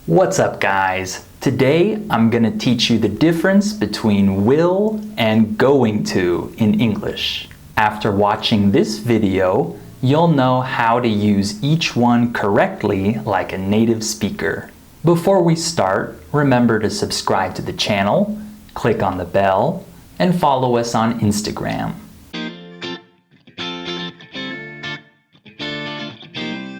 What's up, guys? Today I'm going to teach you the difference between will and going to in English. After watching this video, you'll know how to use each one correctly like a native speaker. Before we start, remember to subscribe to the channel, click on the bell, and follow us on Instagram.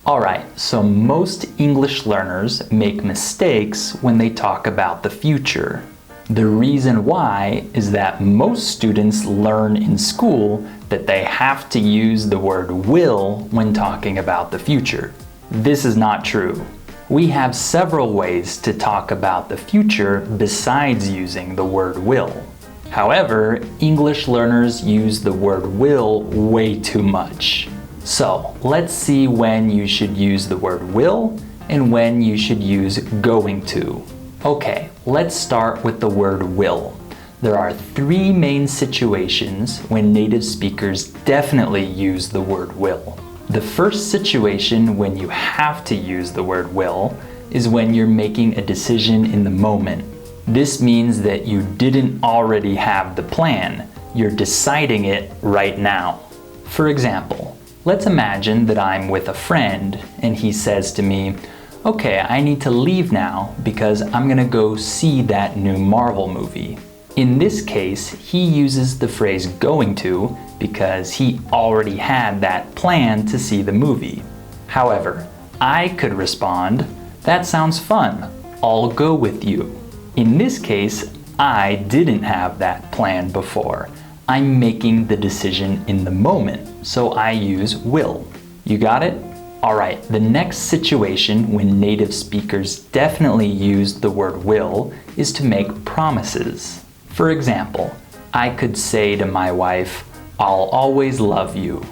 Alright, so most English learners make mistakes when they talk about the future. The reason why is that most students learn in school that they have to use the word will when talking about the future. This is not true. We have several ways to talk about the future besides using the word will. However, English learners use the word will way too much. So, let's see when you should use the word will and when you should use going to. Okay, let's start with the word will. There are three main situations when native speakers definitely use the word will. The first situation when you have to use the word will is when you're making a decision in the moment. This means that you didn't already have the plan. You're deciding it right now. For example, let's imagine that I'm with a friend and he says to me, okay, I need to leave now because I'm gonna go see that new Marvel movie. In this case, he uses the phrase going to because he already had that plan to see the movie. However, I could respond, that sounds fun, I'll go with you. In this case, I didn't have that plan before. I'm making the decision in the moment, so I use will. You got it? Alright, the next situation when native speakers definitely use the word will is to make promises. For example, I could say to my wife, I'll always love you.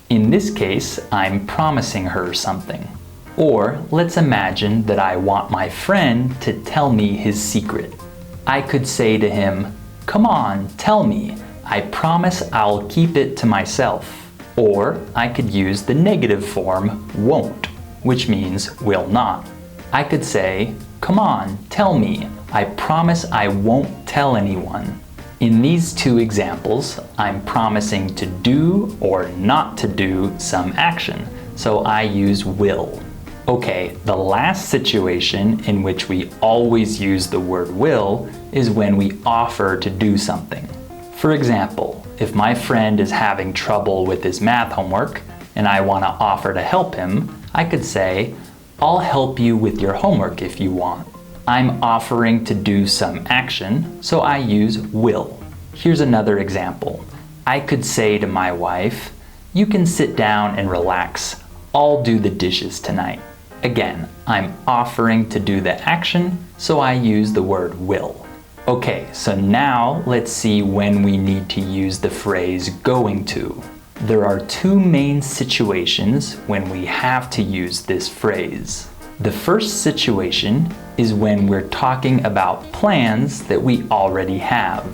In this case, I'm promising her something. Or let's imagine that I want my friend to tell me his secret. I could say to him, come on, tell me. I promise I'll keep it to myself. Or I could use the negative form won't, which means will not. I could say, come on, tell me. I promise I won't tell anyone. In these two examples, I'm promising to do or not to do some action, so I use will. Okay, the last situation in which we always use the word will is when we offer to do something. For example, if my friend is having trouble with his math homework and I want to offer to help him, I could say, I'll help you with your homework if you want. I'm offering to do some action, so I use will. Here's another example. I could say to my wife, you can sit down and relax. I'll do the dishes tonight. Again, I'm offering to do the action, so I use the word will. Okay, so now let's see when we need to use the phrase going to. There are two main situations when we have to use this phrase. The first situation is when we're talking about plans that we already have.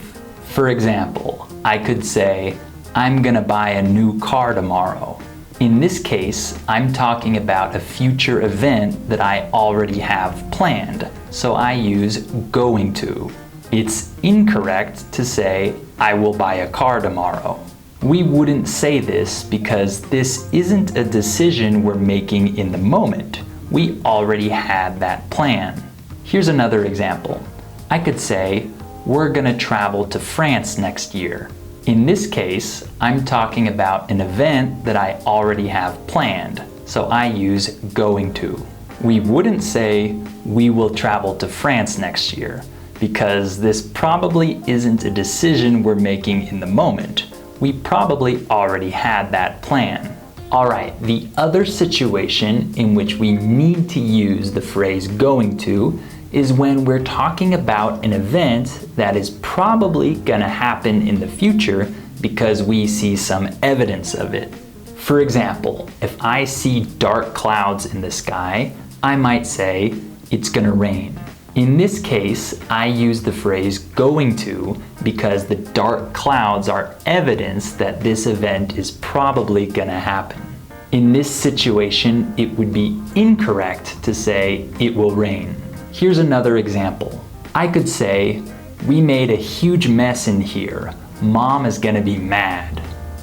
For example, I could say, I'm gonna buy a new car tomorrow. In this case, I'm talking about a future event that I already have planned, so I use going to. It's incorrect to say, I will buy a car tomorrow. We wouldn't say this because this isn't a decision we're making in the moment. We already had that plan. Here's another example. I could say, we're gonna travel to France next year. In this case, I'm talking about an event that I already have planned, so I use going to. We wouldn't say, we will travel to France next year, because this probably isn't a decision we're making in the moment. We probably already had that plan. Alright, the other situation in which we need to use the phrase going to is when we're talking about an event that is probably gonna happen in the future because we see some evidence of it. For example, if I see dark clouds in the sky, I might say, it's gonna rain. In this case, I use the phrase going to because the dark clouds are evidence that this event is probably gonna happen. In this situation, it would be incorrect to say it will rain. Here's another example. I could say, "We made a huge mess in here. Mom is gonna be mad."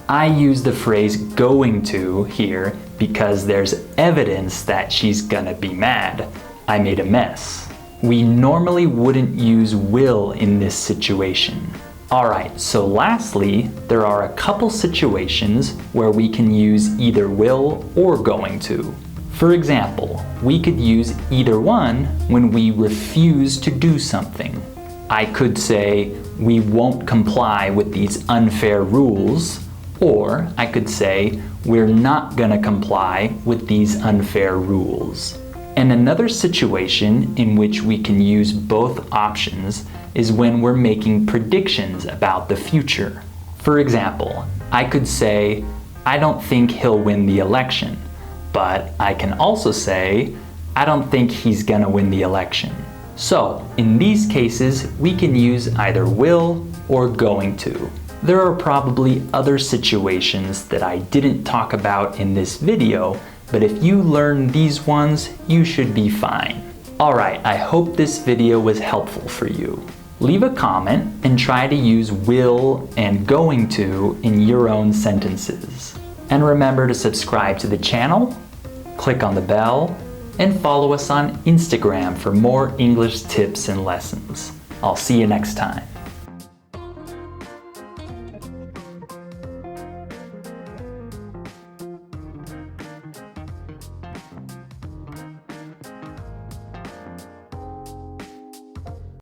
I use the phrase going to here because there's evidence that she's gonna be mad. I made a mess. We normally wouldn't use will in this situation. Alright, so lastly, there are a couple situations where we can use either will or going to. For example, we could use either one when we refuse to do something. I could say, "We won't comply with these unfair rules," or I could say, "We're not gonna comply with these unfair rules." And another situation in which we can use both options is when we're making predictions about the future. For example, I could say, "I don't think he'll win the election," but I can also say, "I don't think he's gonna win the election." So, in these cases, we can use either will or going to. There are probably other situations that I didn't talk about in this video, but if you learn these ones, you should be fine. Alright, I hope this video was helpful for you. Leave a comment and try to use will and going to in your own sentences. And remember to subscribe to the channel, click on the bell, and follow us on Instagram for more English tips and lessons. I'll see you next time.